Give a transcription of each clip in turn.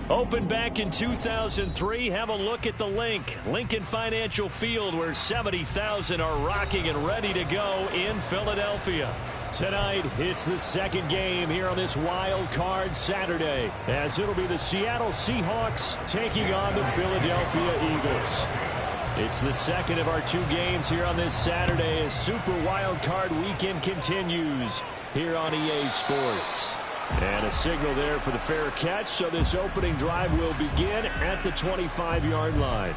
Opened back in 2003, have a look at the Lincoln Financial Field, where 70,000 are rocking and ready to go in Philadelphia. Tonight, it's the second game here on this wild card Saturday, as it'll be the Seattle Seahawks taking on the Philadelphia Eagles. It's the second of our two games here on this Saturday as Super Wild Card Weekend continues here on EA Sports. And a signal there for the fair catch, so this opening drive will begin at the 25-yard line.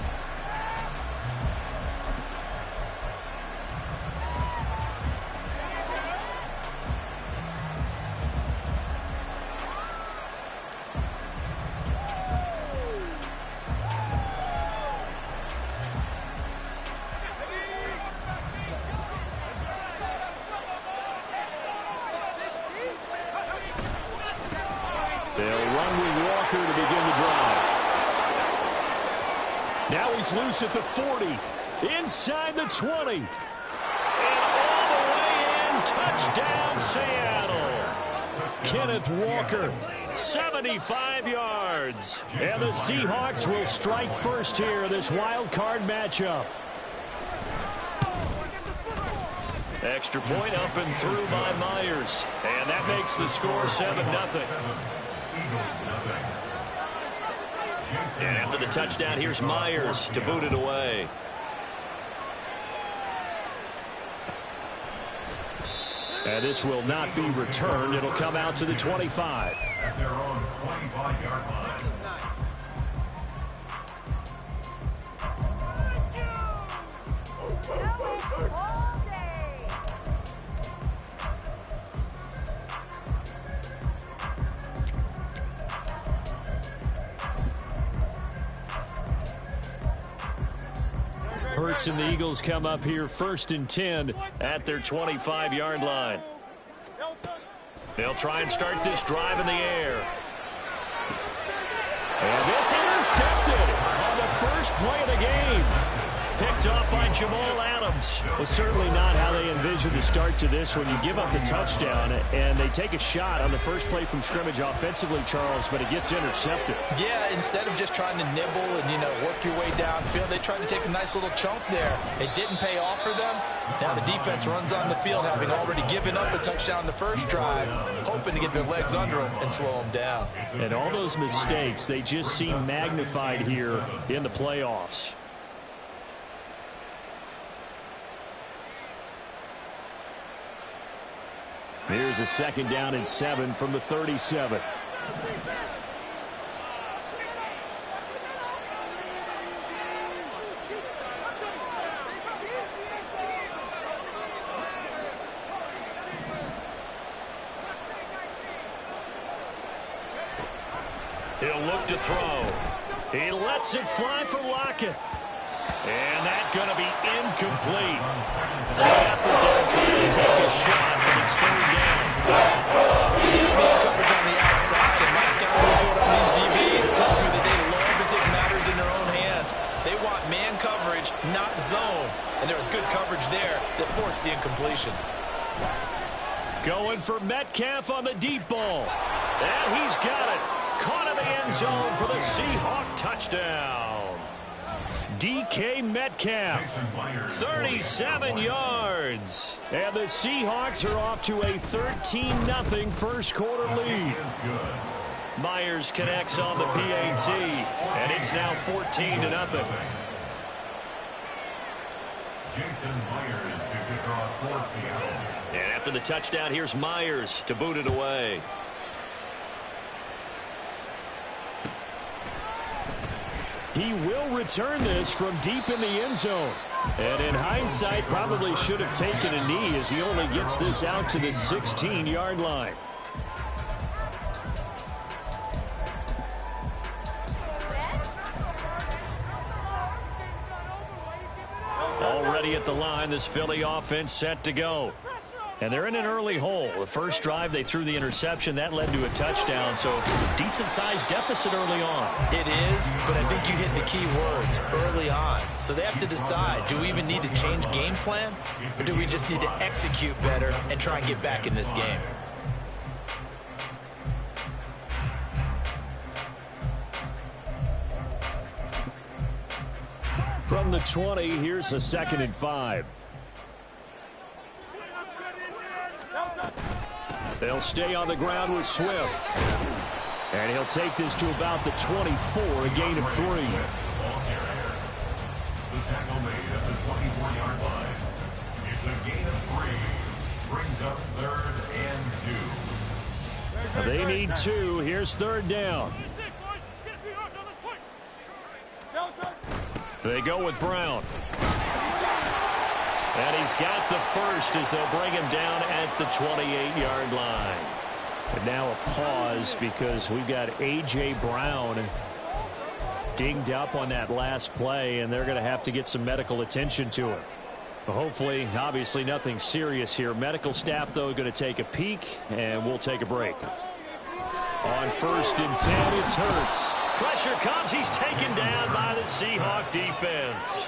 Loose at the 40, inside the 20, and all the way in, touchdown Seattle. Kenneth Walker, 75 yards, and the Seahawks will strike first here in this wild card matchup. Extra point up and through by Myers, and that makes the score 7-0. And after the touchdown, here's Myers to boot it away. And this will not be returned. It'll come out to the 25. At their own 25-yard line. Hurts and the Eagles come up here 1st and 10 at their 25-yard line. They'll try and start this drive in the air. And this intercepted on the first play of the game. Picked off by Jamal Adams. Well, certainly not how they envisioned the start to this when you give up the touchdown and they take a shot on the first play from scrimmage offensively, Charles, but it gets intercepted. Yeah, instead of just trying to nibble and, work your way downfield, they tried to take a nice little chunk there. It didn't pay off for them. Now the defense runs on the field, having already given up a touchdown the first drive, hoping to get their legs under them and slow them down. And all those mistakes, they just seem magnified here in the playoffs. Here's a 2nd down and 7 from the 37. He'll look to throw. He lets it fly for Lockett. And that's going to be incomplete. Good effort there trying to take a shot, but it's 3rd down. Man coverage on the outside, and my scouting report on these DBs tells me that they love to take matters in their own hands. They want man coverage, not zone. And there was good coverage there that forced the incompletion. Going for Metcalf on the deep ball. And he's got it. Caught in the end zone for the Seahawk touchdown. DK Metcalf, 37 yards. And the Seahawks are off to a 13-0 first quarter lead. Myers connects on the PAT, and it's now 14-0. And after the touchdown, here's Myers to boot it away. He will return this from deep in the end zone. And in hindsight, probably should have taken a knee as he only gets this out to the 16-yard line. Already at the line, this Philly offense set to go. And they're in an early hole. The first drive, they threw the interception. That led to a touchdown, so decent-sized deficit early on. It is, but I think you hit the key words, early on. So they have to decide, do we even need to change game plan, or do we just need to execute better and try and get back in this game? From the 20, here's a 2nd and 5. They'll stay on the ground with Swift. And he'll take this to about the 24, a gain of 3. The tackle made at the 24-yard line. It's a gain of 3. Brings up 3rd and 2. They need 2. Here's 3rd down. They go with Brown. And he's got the first as they'll bring him down at the 28-yard line. And now a pause because we've got A.J. Brown dinged up on that last play, and they're going to have to get some medical attention to it. Hopefully, obviously nothing serious here. Medical staff, though, going to take a peek, and we'll take a break. On 1st and 10, it's Hurts. Pressure comes. He's taken down by the Seahawk defense.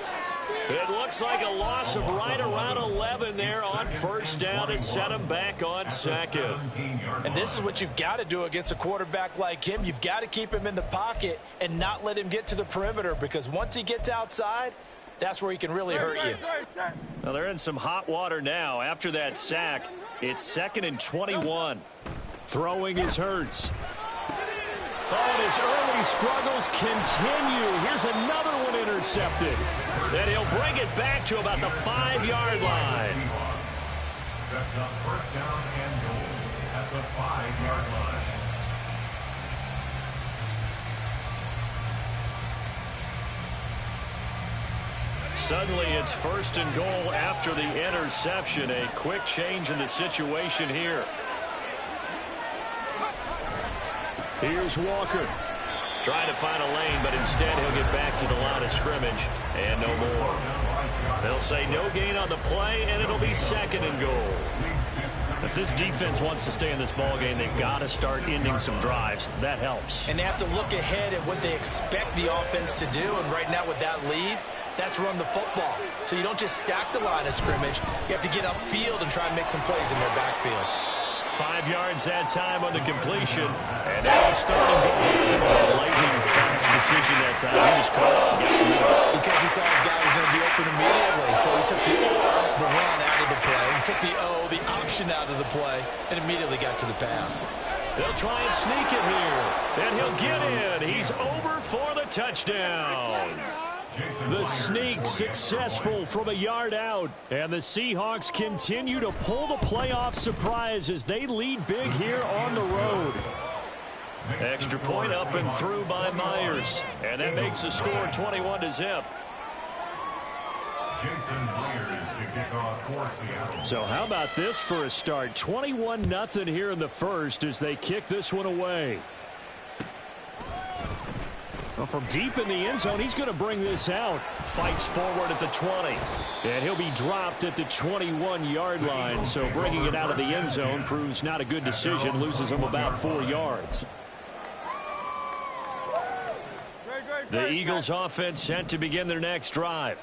It looks like a loss of right around 11 there on 1st down to set him back on 2nd. And this is what you've got to do against a quarterback like him. You've got to keep him in the pocket and not let him get to the perimeter, because once he gets outside, that's where he can really hurt you. Well, they're in some hot water now. After that sack, it's 2nd and 21. Throwing is Hurts. Oh, and his early struggles continue. Here's another one intercepted. And he'll bring it back to about the 5-yard line. Sets up 1st down and goal at the 5-yard line. Suddenly it's 1st and goal after the interception. A quick change in the situation here. Here's Walker. Trying to find a lane, but instead he'll get back to the line of scrimmage. And no more. They'll say no gain on the play, and it'll be 2nd and goal. If this defense wants to stay in this ball game, they've got to start ending some drives. That helps. And they have to look ahead at what they expect the offense to do. And right now with that lead, that's run the football. So you don't just stack the line of scrimmage. You have to get upfield and try and make some plays in their backfield. 5 yards that time on the completion. And now it's 3rd and goal. It was a lightning fast decision that time. He just caught up and got moved. Because he saw his guy was going to be open immediately. So he took the run out of the play. He took the option out of the play, and immediately got to the pass. They'll try and sneak it here. And he'll get in. He's over for the touchdown. The sneak successful from a yard out. And the Seahawks continue to pull the playoff surprise as they lead big here on the road. Extra point up and through by Myers. And that makes the score 21-0. So how about this for a start? 21-0 here in the first as they kick this one away. Well, from deep in the end zone, he's going to bring this out. Fights forward at the 20. And he'll be dropped at the 21-yard line. So bringing it out of the end zone proves not a good decision. Loses him about 4 yards. The Eagles offense set to begin their next drive.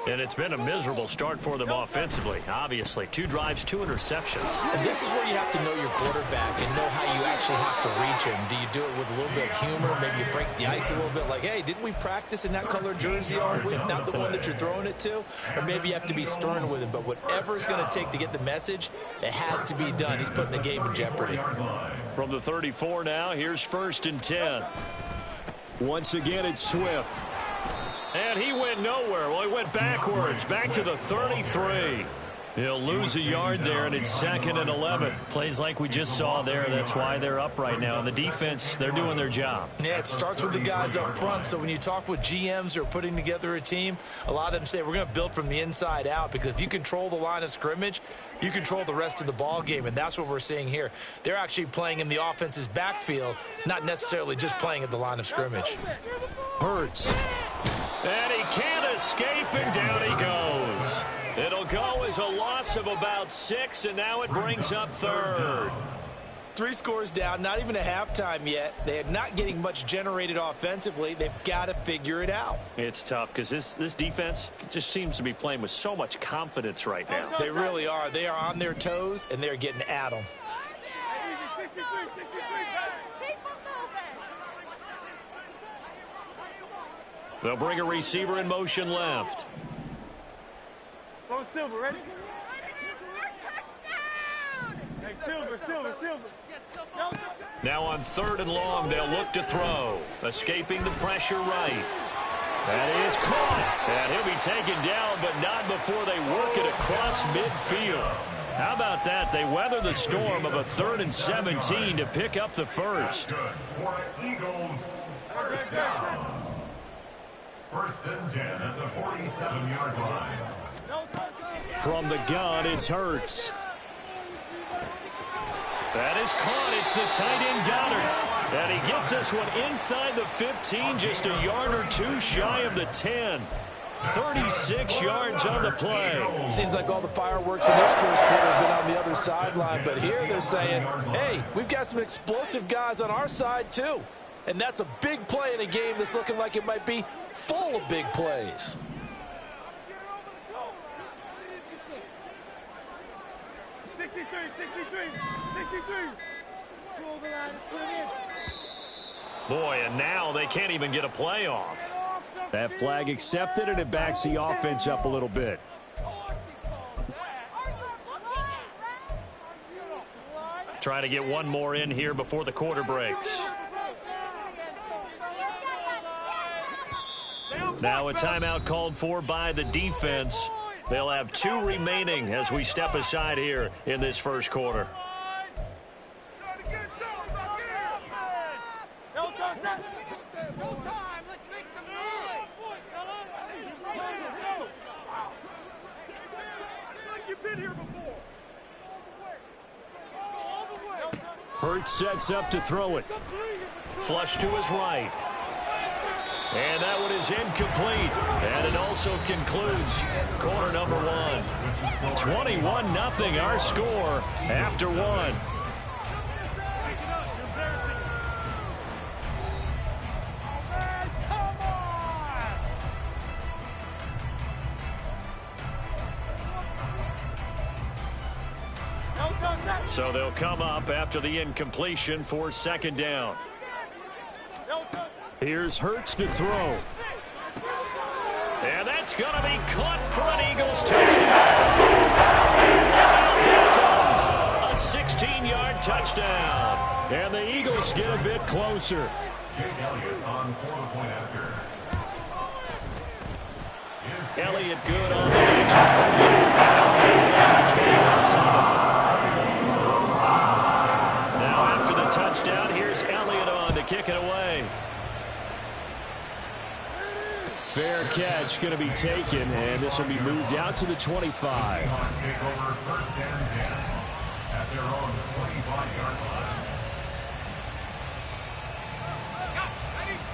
And it's been a miserable start for them offensively, obviously. 2 drives, 2 interceptions. And this is where you have to know your quarterback and know how you actually have to reach him. Do you do it with a little bit of humor? Maybe you break the ice a little bit like, hey, didn't we practice in that color jersey all week? Not the one that you're throwing it to? Or maybe you have to be stern with him. But whatever it's going to take to get the message, it has to be done. He's putting the game in jeopardy. From the 34 now, here's 1st and 10. Once again, it's Swift. And he went nowhere. Well, he went backwards, back to the 33. He'll lose a yard there, and it's 2nd and 11. Plays like we just saw there. That's why they're up right now. And the defense, they're doing their job. Yeah, it starts with the guys up front. So when you talk with GMs who are putting together a team, a lot of them say we're going to build from the inside out, because if you control the line of scrimmage, you control the rest of the ball game, and that's what we're seeing here. They're actually playing in the offense's backfield, not necessarily just playing at the line of scrimmage. Hurts. And he can't escape, and down he goes. It'll go as a loss of about 6, and now it brings up 3rd. 3 scores down, not even a halftime yet. They're not getting much generated offensively. They've got to figure it out. It's tough because this defense just seems to be playing with so much confidence right now. They really are. They are on their toes, and they're getting at them. They'll bring a receiver in motion left. Go Silver, ready? Hey, Silver. Now on 3rd and long, they'll look to throw. Escaping the pressure right. That is caught. And he'll be taken down, but not before they work it across midfield. How about that? They weather the storm of a 3rd and 17 to pick up the first. For the Eagles, first down. 1st and 10 at the 47-yard line. From the gun, it's Hurts. That is caught. It's the tight end Goddard. And he gets this one inside the 15, just a yard or two shy of the 10. 36 yards on the play. Seems like all the fireworks in this first quarter have been on the other sideline, but here they're saying, hey, we've got some explosive guys on our side too. And that's a big play in a game that's looking like it might be full of big plays. Boy, and now they can't even get a play off. That flag accepted, and it backs the offense up a little bit. Trying to get one more in here before the quarter breaks. Now a timeout called for by the defense. They'll have 2 remaining as we step aside here in this first quarter. Hurts sets up to throw it. Flush to his right. And that one is incomplete. And it also concludes quarter number 1. 21-0 our score after 1. So they'll come up after the incompletion for 2nd down. Here's Hurts to throw. And that's going to be caught for an Eagles touchdown. A 16-yard touchdown. And the Eagles get a bit closer. Jake Elliott on for the point after. Elliott good on the extra point. Now after the touchdown, here's Elliott on to kick it away. Fair catch going to be taken, and this will be moved out to the 25. Seahawks take over 1st and 10 at their own 25-yard line.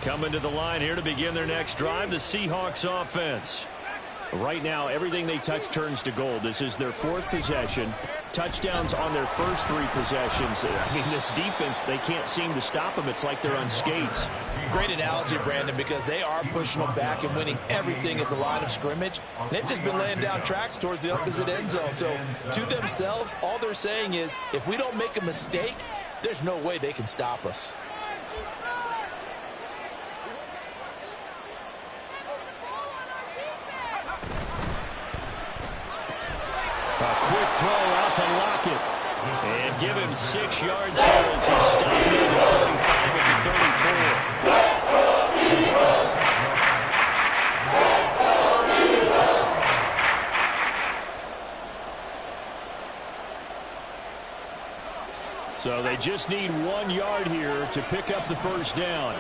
Coming to the line here to begin their next drive, the Seahawks offense. Right now, everything they touch turns to gold. This is their 4th possession. Touchdowns on their first 3 possessions. I mean, this defense, they can't seem to stop them. It's like they're on skates. Great analogy, Brandon, because they are pushing them back and winning everything at the line of scrimmage. They've just been laying down tracks towards the opposite end zone. So to themselves, all they're saying is, if we don't make a mistake, there's no way they can stop us. A quick throw out to Lockett. And give him 6 yards here as he's stopped near the 45 at the 34. So they just need 1 yard here to pick up the first down.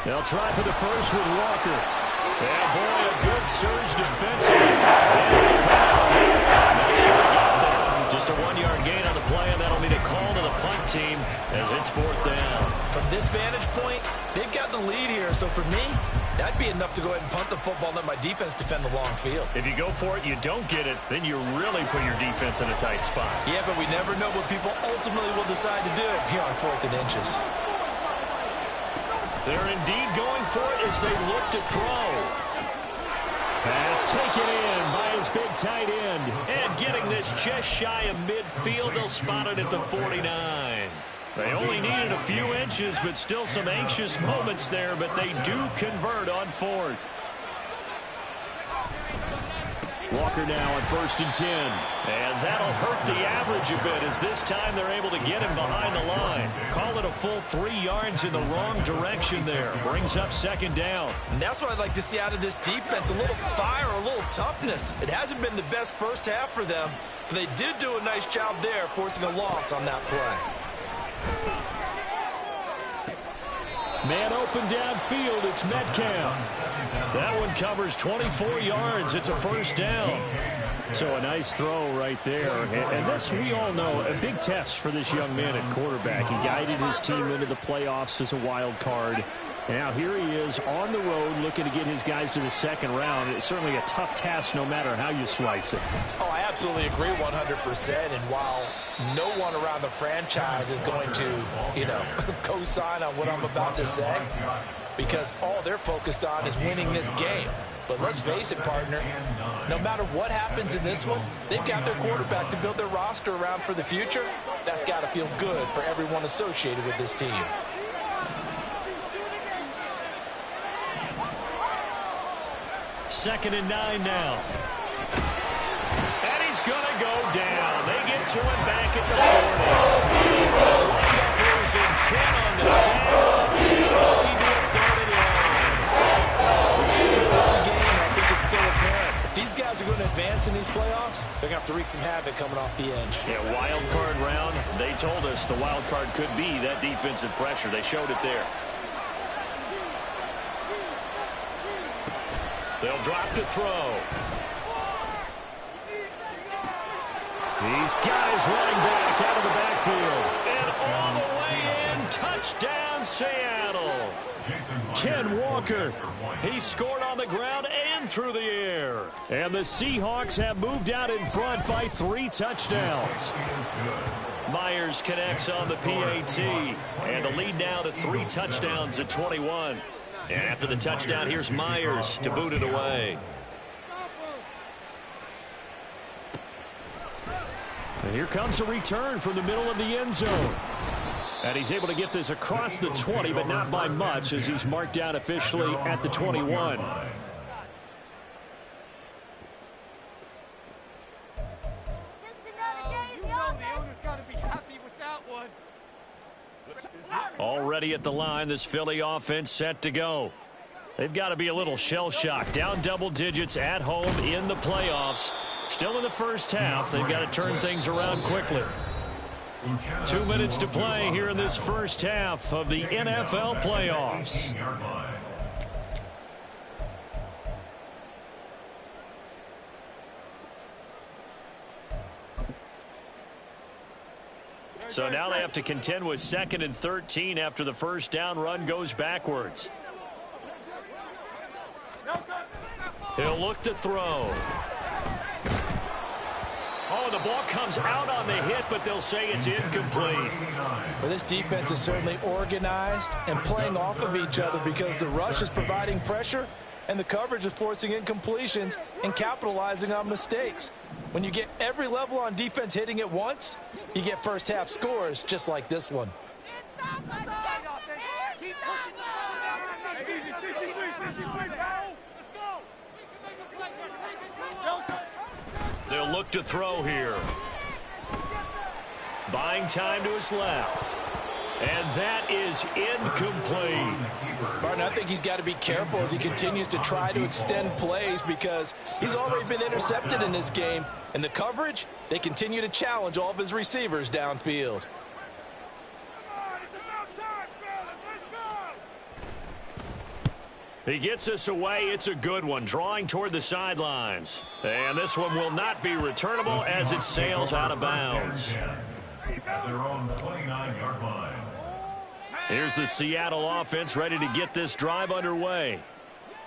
They'll try for the first with Walker. And boy, a good surge defensively. Not sure he got there. Just a 1-yard gain on the play, and that'll be the call to the punt team as it's 4th down. From this vantage point, they've got the lead here. So for me, that'd be enough to go ahead and punt the football and let my defense defend the long field. If you go for it, you don't get it, then you really put your defense in a tight spot. Yeah, but we never know what people ultimately will decide to do here on 4th and inches. They're indeed going for it as they look to throw. It's taken in by his big tight end. And getting this just shy of midfield, they'll spot it at the 49. They only needed a few inches, but still some anxious moments there, but they do convert on 4th. Walker now on 1st and 10. And that'll hurt the average a bit as this time they're able to get him behind the line. Call it a full 3 yards in the wrong direction there. Brings up 2nd down. And that's what I'd like to see out of this defense, a little fire, a little toughness. It hasn't been the best first half for them, but they did do a nice job there forcing a loss on that play. Man open downfield, it's Metcalf. That one covers 24 yards. It's a 1st down. So a nice throw right there. And this, we all know, a big test for this young man at quarterback. He guided his team into the playoffs as a wild card. Now here he is on the road looking to get his guys to the 2nd round. It's certainly a tough task no matter how you slice it. Oh, I absolutely agree 100%. And while no one around the franchise is going to, co-sign on what I'm about to say, because all they're focused on is winning this game. But let's face it, partner, no matter what happens in this one, they've got their quarterback to build their roster around for the future. That's got to feel good for everyone associated with this team. Second and 9 now. And he's going to go down. They get to him back at the 40. Losing 10 on the sack. It'll be a 3rd and long. We said it before the game, and I think it's still apparent. If these guys are going to advance in these playoffs, they're going to have to wreak some havoc coming off the edge. Yeah, wild card round. They told us the wild card could be that defensive pressure. They showed it there. They'll drop to throw. These guys running back out of the backfield. And all the way in. Touchdown, Seattle. Ken Walker. He scored on the ground and through the air. And the Seahawks have moved out in front by 3 touchdowns. Myers connects on the PAT. And the lead now to 3 touchdowns at 21. And after the touchdown, here's Myers to boot it away. And here comes a return from the middle of the end zone. And he's able to get this across the 20, but not by much, as he's marked down officially at the 21. Already at the line, this Philly offense set to go. They've got to be a little shell-shocked. Down double digits at home in the playoffs. Still in the first half. They've got to turn things around quickly. 2 minutes to play here in this first half of the NFL playoffs. So now they have to contend with 2nd and 13 after the first down run goes backwards. He'll look to throw. Oh, the ball comes out on the hit, but they'll say it's incomplete. Well, this defense is certainly organized and playing off of each other because the rush is providing pressure and the coverage is forcing incompletions and capitalizing on mistakes. When you get every level on defense hitting at once, you get first half scores just like this one. They'll look to throw here. Buying time to his left. And that is incomplete. Martin, I think he's got to be careful as he continues to try to extend plays because he's already been intercepted in this game. And the coverage, they continue to challenge all of his receivers downfield. He gets us away. It's a good one. Drawing toward the sidelines. And this one will not be returnable as it sails out of bounds. At their own 29-yard line. Here's the Seattle offense ready to get this drive underway.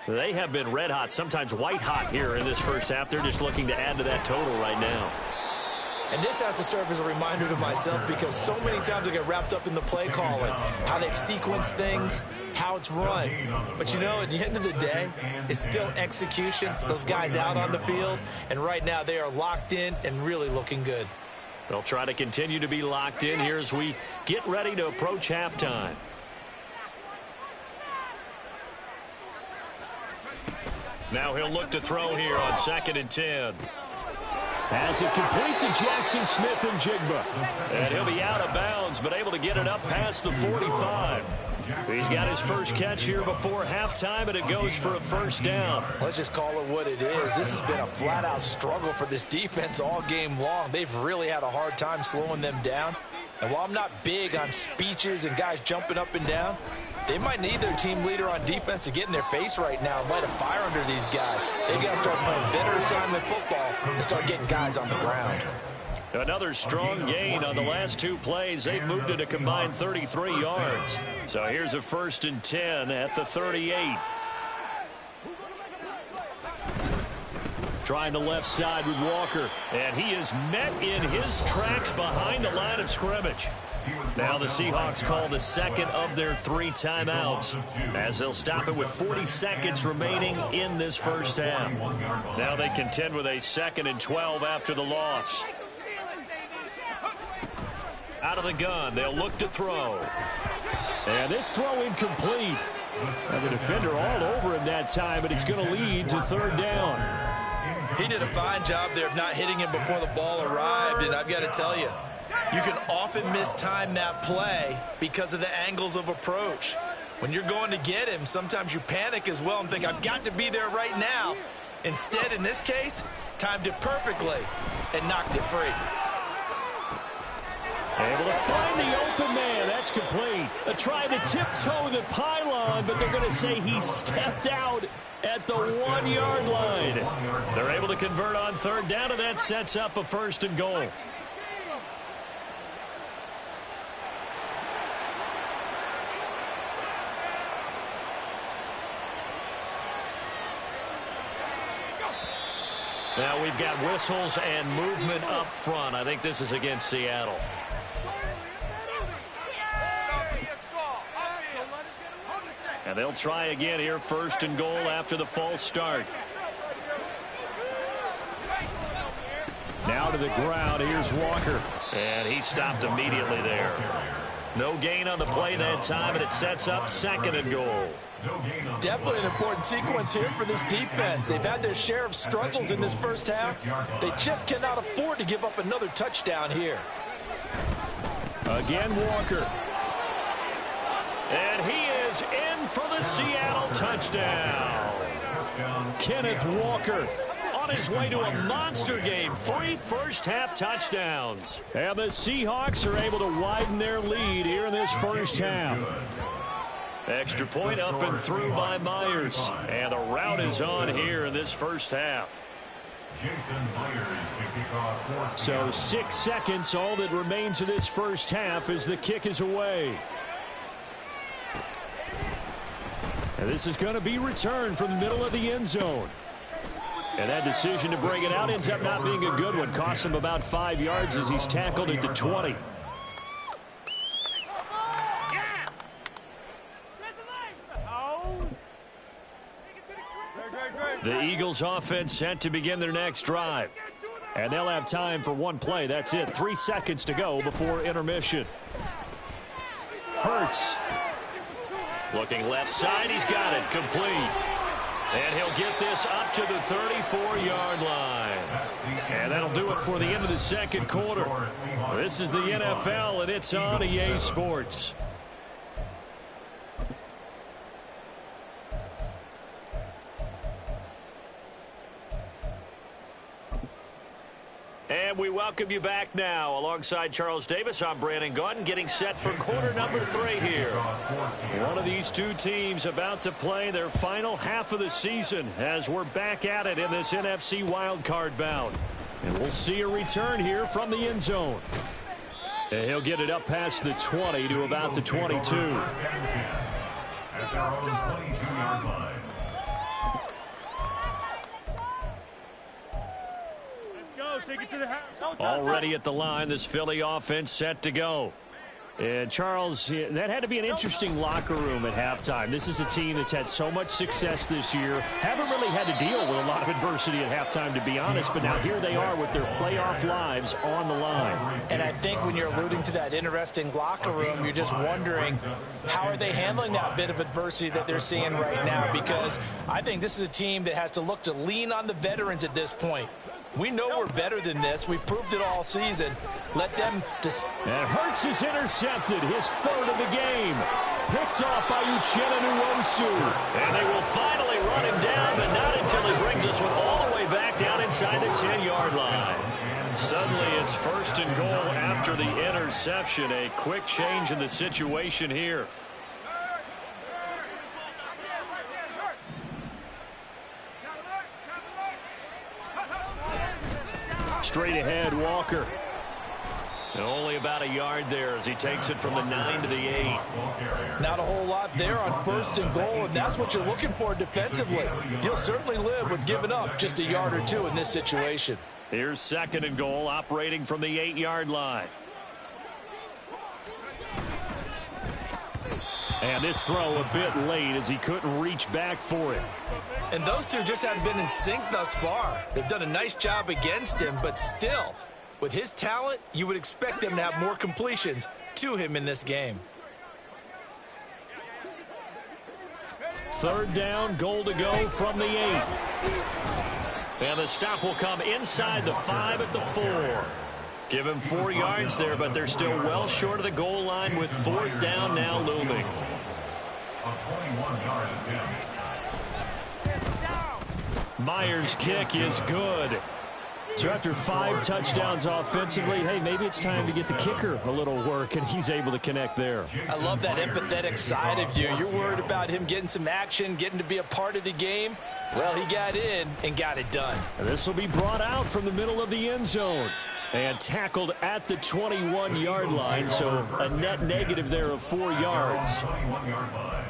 They have been red hot, sometimes white hot here in this first half. They're just looking to add to that total right now. And this has to serve as a reminder to myself because so many times I get wrapped up in the play calling, how they've sequenced things, how it's run. But, you know, at the end of the day, it's still execution. Those guys out on the field, and right now they are locked in and really looking good. They'll try to continue to be locked in here as we get ready to approach halftime. Now he'll look to throw here on 2nd and 10. Pass it complete to Jackson Smith and Jigba. And he'll be out of bounds, but able to get it up past the 45. He's got his first catch here before halftime, and it goes for a first down. Let's just call it what it is. This has been a flat-out struggle for this defense all game long. They've really had a hard time slowing them down. And while I'm not big on speeches and guys jumping up and down, they might need their team leader on defense to get in their face right now and light a fire under these guys. They've got to start playing better assignment football and start getting guys on the ground. Another strong gain on the last 2 plays. They've moved it a combined 33 yards. So here's a 1st and 10 at the 38. Trying the left side with Walker. And he is met in his tracks behind the line of scrimmage. Now the Seahawks call the second of their 3 timeouts as they'll stop it with 40 seconds remaining in this first half. Now they contend with a 2nd and 12 after the loss. Out of the gun, they'll look to throw. And this throw incomplete. And the defender all over him that time, but it's going to lead to 3rd down. He did a fine job there of not hitting him before the ball arrived, and I've got to tell you, you can often mistime that play because of the angles of approach. When you're going to get him, sometimes you panic as well and think, I've got to be there right now. Instead, in this case, timed it perfectly and knocked it free. Able to find the open man. That's complete. Trying to tiptoe the pylon, but they're going to say he stepped out at the 1-yard line. They're able to convert on 3rd down, and that sets up a 1st and goal. Now we've got whistles and movement up front. I think this is against Seattle. And they'll try again here, 1st and goal after the false start. Now to the ground. Here's Walker. And he stopped immediately there. No gain on the play that time, and it sets up 2nd and goal. Definitely an important sequence here for this defense. They've had their share of struggles in this first half. They just cannot afford to give up another touchdown here. Again, Walker. And he is in for the Seattle touchdown. Kenneth Walker on his way to a monster game. 3 first-half touchdowns. And the Seahawks are able to widen their lead here in this first half. Extra point up and through by Myers. And the route is on here in this first half. So 6 seconds, all that remains of this first half as the kick is away. And this is going to be returned from the middle of the end zone. And that decision to bring it out ends up not being a good one. Cost him about 5 yards as he's tackled at the 20. The Eagles offense set to begin their next drive. And they'll have time for 1 play. That's it. 3 seconds to go before intermission. Hurts. Looking left side. He's got it. Complete. And he'll get this up to the 34-yard line. And that'll do it for the end of the second quarter. This is the NFL, and it's on EA Sports. And we welcome you back now. Alongside Charles Davis, I'm Brandon Gaudin, getting set for quarter number 3 here. One of these 2 teams about to play their final half of the season as we're back at it in this NFC wildcard bout. And we'll see a return here from the end zone. And he'll get it up past the 20 to about the 22. At their own 22-yard line. Let's go, take it to the house. Already at the line, this Philly offense set to go. And, Charles, that had to be an interesting locker room at halftime. This is a team that's had so much success this year. Haven't really had to deal with a lot of adversity at halftime, to be honest. But now here they are with their playoff lives on the line. And I think when you're alluding to that interesting locker room, you're just wondering, how are they handling that bit of adversity that they're seeing right now? Because I think this is a team that has to look to lean on the veterans at this point. We know we're better than this. We've proved it all season. Let them just... And Hurts is intercepted, his third of the game. Picked off by Uchenna Nwosu. And they will finally run him down, but not until he brings this one all the way back down inside the 10-yard line. Suddenly it's first and goal after the interception. A quick change in the situation here. Straight ahead, Walker. And only about a yard there as he takes it from the 9 to the 8. Not a whole lot there on first and goal, and that's what you're looking for defensively. You'll certainly live with giving up just a yard or two in this situation. Here's second and goal, operating from the 8-yard line. And this throw a bit late as he couldn't reach back for it. And those two just haven't been in sync thus far. They've done a nice job against him, but still, with his talent, you would expect them to have more completions to him in this game. Third down, goal to go from the 8. And the stop will come inside the 5 at the 4. Give him 4 yards there, but they're still well short of the goal line with fourth down now looming. A 21-yard attempt. Myers' kick is good. So after 5 touchdowns offensively, hey, maybe it's time to get the kicker a little work, and he's able to connect there. I love that empathetic side of you. You're worried about him getting some action, getting to be a part of the game. Well, he got in and got it done. And this will be brought out from the middle of the end zone and tackled at the 21-yard line, so a net negative there of 4 yards. 21-yard line.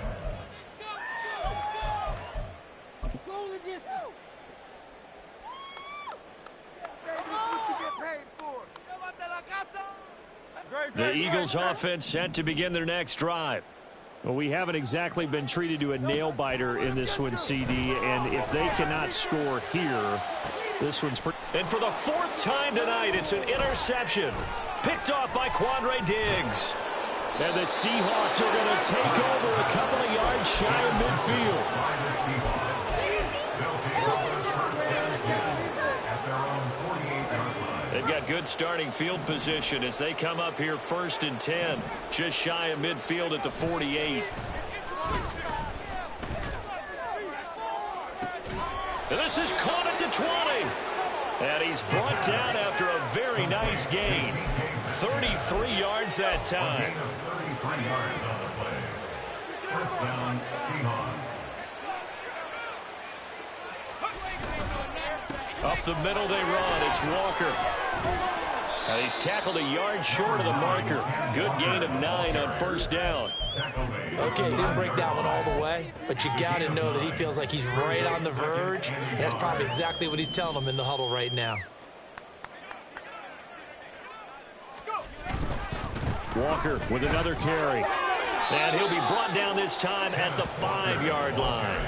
The Eagles offense set to begin their next drive. Well, we haven't exactly been treated to a nail-biter in this one, CD, and if they cannot score here, this one's... And for the 4th time tonight, it's an interception. Picked off by Quandre Diggs. And the Seahawks are going to take over a couple of yards shy of midfield. They've got good starting field position as they come up here 1st and 10, just shy of midfield at the 48. And this is caught at the 20. And he's brought down after a very nice gain. 33 yards that time. 33 yards on the play. First down, Seahawks. Up the middle they run. It's Walker. And he's tackled a yard short of the marker. Good gain of 9 on first down. Okay, he didn't break that one all the way, but you got to know that he feels like he's right on the verge. And that's probably exactly what he's telling them in the huddle right now. Walker with another carry. And he'll be brought down this time at the 5-yard line.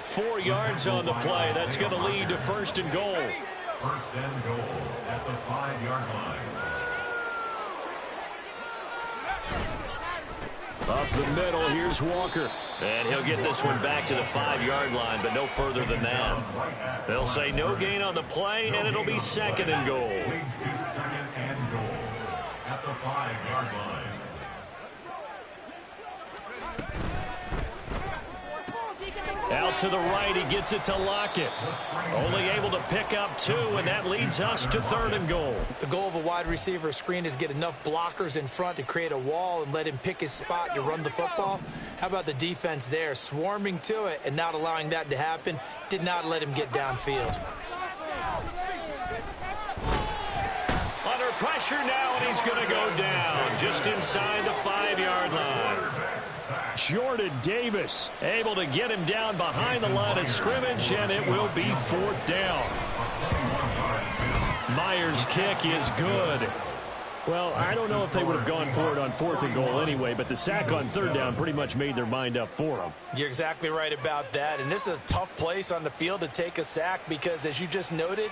4 yards on the play. That's going to lead to first and goal. First and goal at the 5-yard line. Up the middle, here's Walker. And he'll get this one back to the 5-yard line, but no further than that. They'll say no gain on the play, and it'll be second and goal. Leads to second and goal at the 5-yard line. Out to the right, he gets it to Lockett. Only able to pick up 2, and that leads us to third and goal. The goal of a wide receiver screen is get enough blockers in front to create a wall and let him pick his spot to run the football. How about the defense there, swarming to it and not allowing that to happen? Did not let him get downfield. Under pressure now, and he's going to go down just inside the 5-yard line. Jordan Davis able to get him down behind the line of scrimmage, and it will be 4th down. Myers' kick is good. Well, I don't know if they would have gone for it on 4th and goal anyway, but the sack on 3rd down pretty much made their mind up for them. You're exactly right about that, and this is a tough place on the field to take a sack because, as you just noted,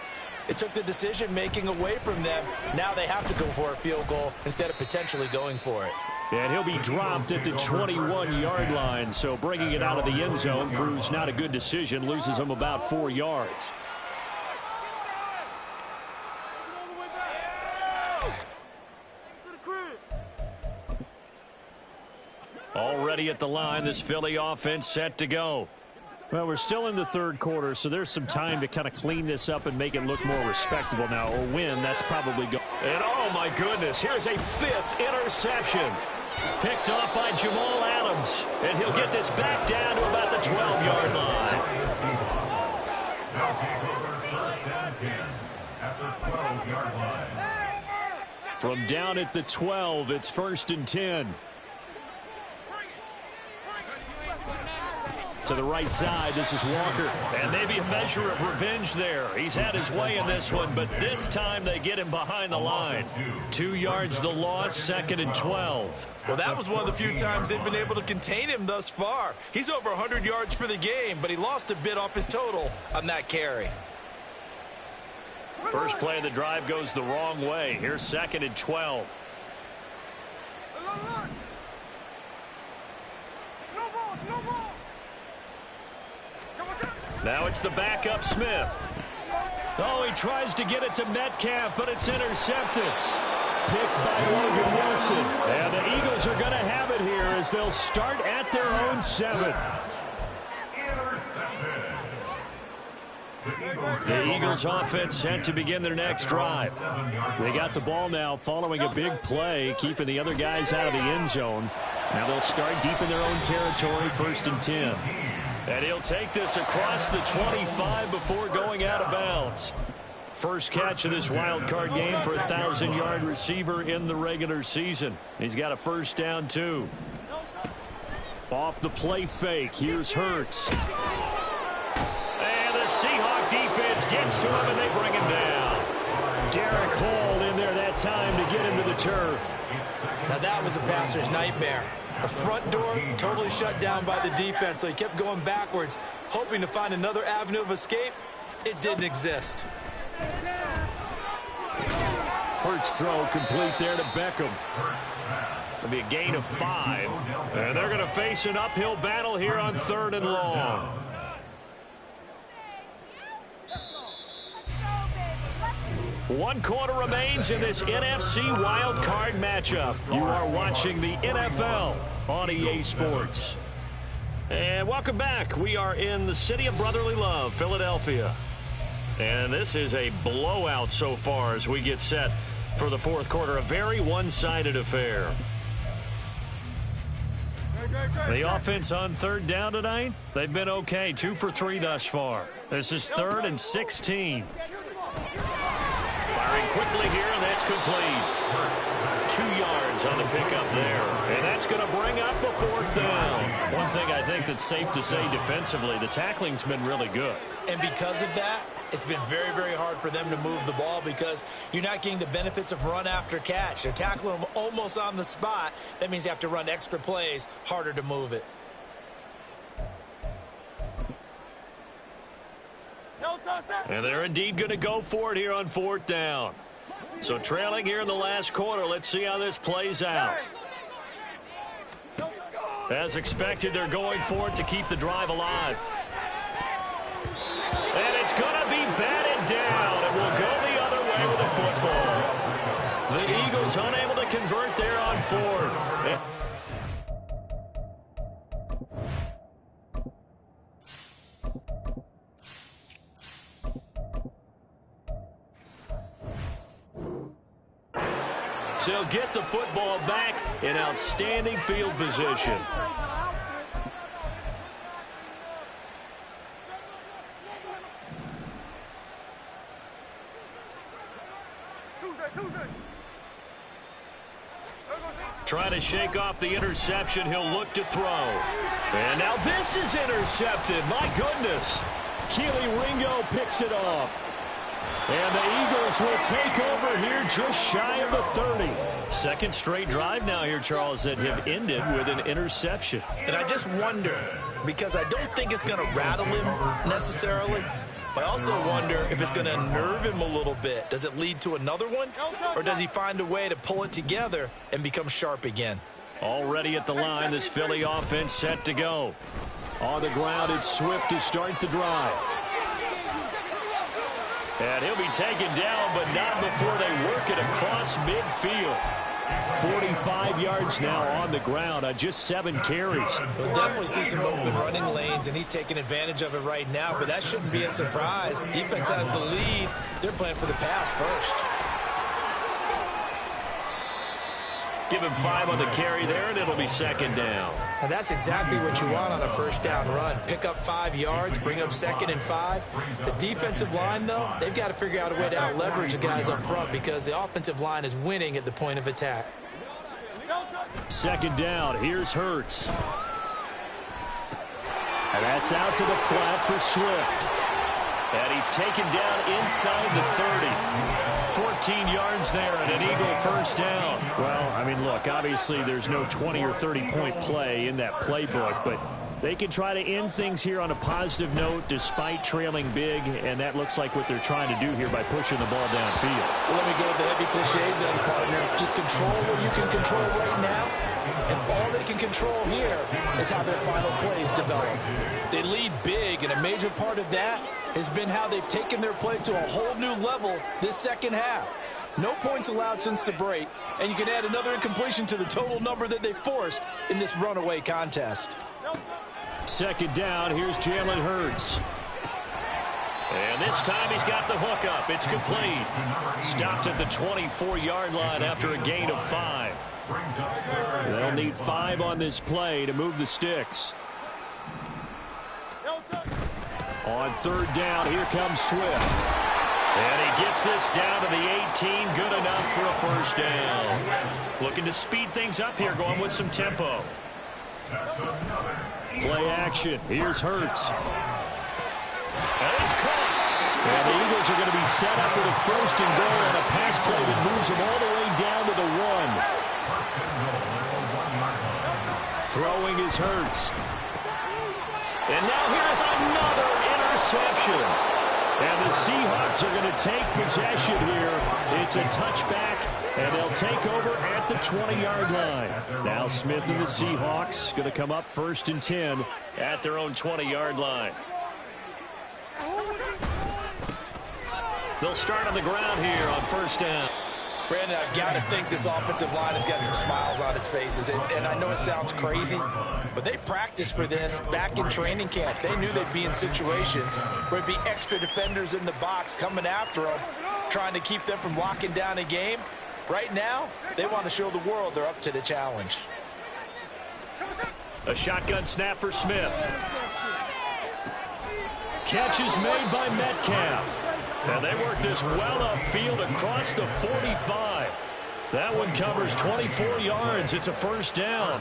it took the decision-making away from them. Now they have to go for a field goal instead of potentially going for it. And he'll be dropped at the 21-yard line, so bringing it out of the end zone proves not a good decision, loses him about 4 yards. Already at the line, this Philly offense set to go. Well, we're still in the 3rd quarter, so there's some time to kind of clean this up and make it look more respectable now. Or win, that's probably go. And oh my goodness, here's a 5th interception. Picked off by Jamal Adams. And he'll get this back down to about the 12-yard line. They'll take over 1st and 10 at the 12-yard line. From down at the 12, it's 1st and 10. To the right side, this is Walker. And maybe a measure of revenge there. He's had his way in this one, but this time they get him behind the line. 2 yards the loss, 2nd and 12. Well, that was one of the few times they've been able to contain him thus far. He's over 100 yards for the game, but he lost a bit off his total on that carry. First play of the drive goes the wrong way. Here's 2nd and 12. Now it's the backup Smith. Oh, he tries to get it to Metcalf, but it's intercepted. Picked by Logan Wilson. And the Eagles are going to have it here as they'll start at their own 7. The Eagles offense set to begin their next drive. They got the ball now following a big play, keeping the other guys out of the end zone. Now they'll start deep in their own territory, 1st and 10. And he'll take this across the 25 before going out of bounds. First catch of this wild card game for a 1,000-yard receiver in the regular season. He's got a 1st down, too. Off the play fake, here's Hurts. And the Seahawk defense gets to him, and they bring him down. Derek Hall in there that time to get him to the turf. Now that was a passer's nightmare. The front door totally shut down by the defense, so he kept going backwards, hoping to find another avenue of escape. It didn't exist. Hurts throw complete there to Beckham. It'll be a gain of 5. And they're going to face an uphill battle here on 3rd and long. One quarter remains in this NFC wild card matchup. You are watching the NFL on EA Sports. And welcome back. We are in the city of brotherly love, Philadelphia. And this is a blowout so far as we get set for the 4th quarter. A very one-sided affair. The offense on 3rd down tonight, they've been okay. 2 for 3 thus far. This is 3rd and 16. Firing quickly here, and that's complete. 2 yards on the pickup there. And that's going to bring up a 4th down. One thing I think that's safe to say defensively, the tackling's been really good. And because of that, it's been very, very hard for them to move the ball because you're not getting the benefits of run after catch. They're tackling them almost on the spot. That means you have to run extra plays, harder to move it. And they're indeed going to go for it here on 4th down. So trailing here in the last quarter, let's see how this plays out. As expected, they're going for it to keep the drive alive. And it's going to be batted down. It will go the other way with the football. The Eagles unable to convert there on 4th. So he'll get the football back in outstanding field position. Trying to shake off the interception. He'll look to throw. And now this is intercepted. My goodness. Keely Ringo picks it off. And the Eagles will take over here just shy of the 30. Second straight drive now here, Charles, that have ended with an interception. And I just wonder, because I don't think it's going to rattle him necessarily, but I also wonder if it's going to unnerve him a little bit. Does it lead to another one? Or does he find a way to pull it together and become sharp again? Already at the line, this Philly offense set to go. On the ground, it's Swift to start the drive. And he'll be taken down, but not before they work it across midfield. 45 yards now on the ground on just 7 carries. We'll definitely see some open running lanes, and he's taking advantage of it right now, but that shouldn't be a surprise. Defense has the lead. They're playing for the pass first. Give him 5 on the carry there, and it'll be second down. And that's exactly what you want on a first down run. Pick up 5 yards, bring up 2nd and 5. The defensive line, though, they've got to figure out a way to out-leverage the guys up front because the offensive line is winning at the point of attack. Second down, here's Hurts. And that's out to the flat for Swift. And he's taken down inside the 30. 14 yards there and an Eagle first down. Well, I mean, look, obviously there's no 20 or 30-point play in that playbook, but they can try to end things here on a positive note despite trailing big, and that looks like what they're trying to do here by pushing the ball downfield. Well, let me go with the heavy cliche then, partner. Just control what you can control right now, and all they can control here is how their final plays develop. They lead big, and a major part of that has been how they've taken their play to a whole new level this second half. No points allowed since the break, and you can add another incompletion to the total number that they forced in this runaway contest. Second down, here's Jalen Hurts. And this time he's got the hook up. It's complete. Stopped at the 24-yard line after a gain of 5. They'll need 5 on this play to move the sticks. On third down, here comes Swift. And he gets this down to the 18. Good enough for a first down. Looking to speed things up here, going with some tempo. Play action. Here's Hurts. And it's caught. And the Eagles are going to be set up with a first and goal on a pass play that moves them all the way down to the 1. Throwing is Hurts. And now here's another interception. And the Seahawks are going to take possession here. It's a touchback, and they'll take over at the 20-yard line. Now Smith and the Seahawks going to come up first and 10 at their own 20-yard line. They'll start on the ground here on first down. Brandon, I've got to think this offensive line has got some smiles on its faces. And I know it sounds crazy, but they practiced for this back in training camp. They knew they'd be in situations where it'd be extra defenders in the box coming after them, trying to keep them from locking down a game. Right now, they want to show the world they're up to the challenge. A shotgun snap for Smith. Catch is made by Metcalf. And they work this well upfield across the 45. That one covers 24 yards. It's a first down.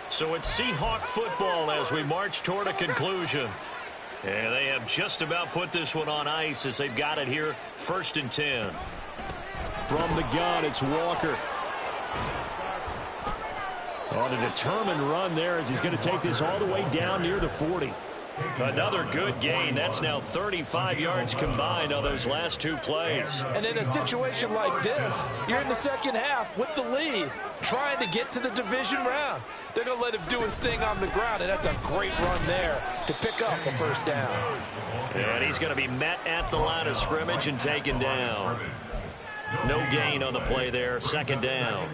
So it's Seahawk football as we march toward a conclusion. And they have just about put this one on ice as they've got it here, first and 10. From the gun, it's Walker. On a determined run there as he's going to take this all the way down near the 40. Another good gain. That's now 35 yards combined on those last 2 plays. And in a situation like this, you're in the second half with the lead, trying to get to the division round. They're going to let him do his thing on the ground, and that's a great run there to pick up a first down. And he's going to be met at the line of scrimmage and taken down. No gain on the play there, second down.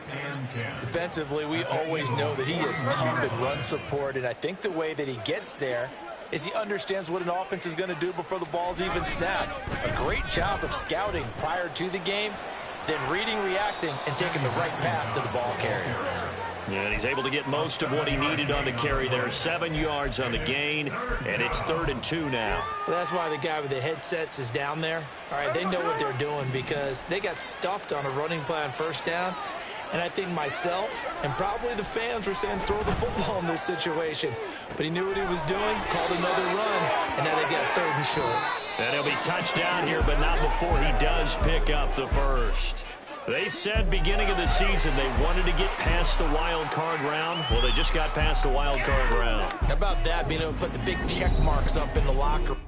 Defensively, we always know that he is tough in run support, and I think the way that he gets there is he understands what an offense is going to do before the ball's even snapped. A great job of scouting prior to the game, then reading, reacting, and taking the right path to the ball carrier. Yeah, and he's able to get most of what he needed on the carry there. 7 yards on the gain, and it's 3rd and 2 now. Well, that's why the guy with the headsets is down there. All right, they know what they're doing because they got stuffed on a running play on first down. And I think myself and probably the fans were saying throw the football in this situation. But he knew what he was doing, called another run, and now they got 3rd he should. And he'll be touchdown here, but not before he does pick up the first. They said beginning of the season they wanted to get past the wild card round. Well, they just got past the wild card round. How about that, being able to put the big check marks up in the locker room?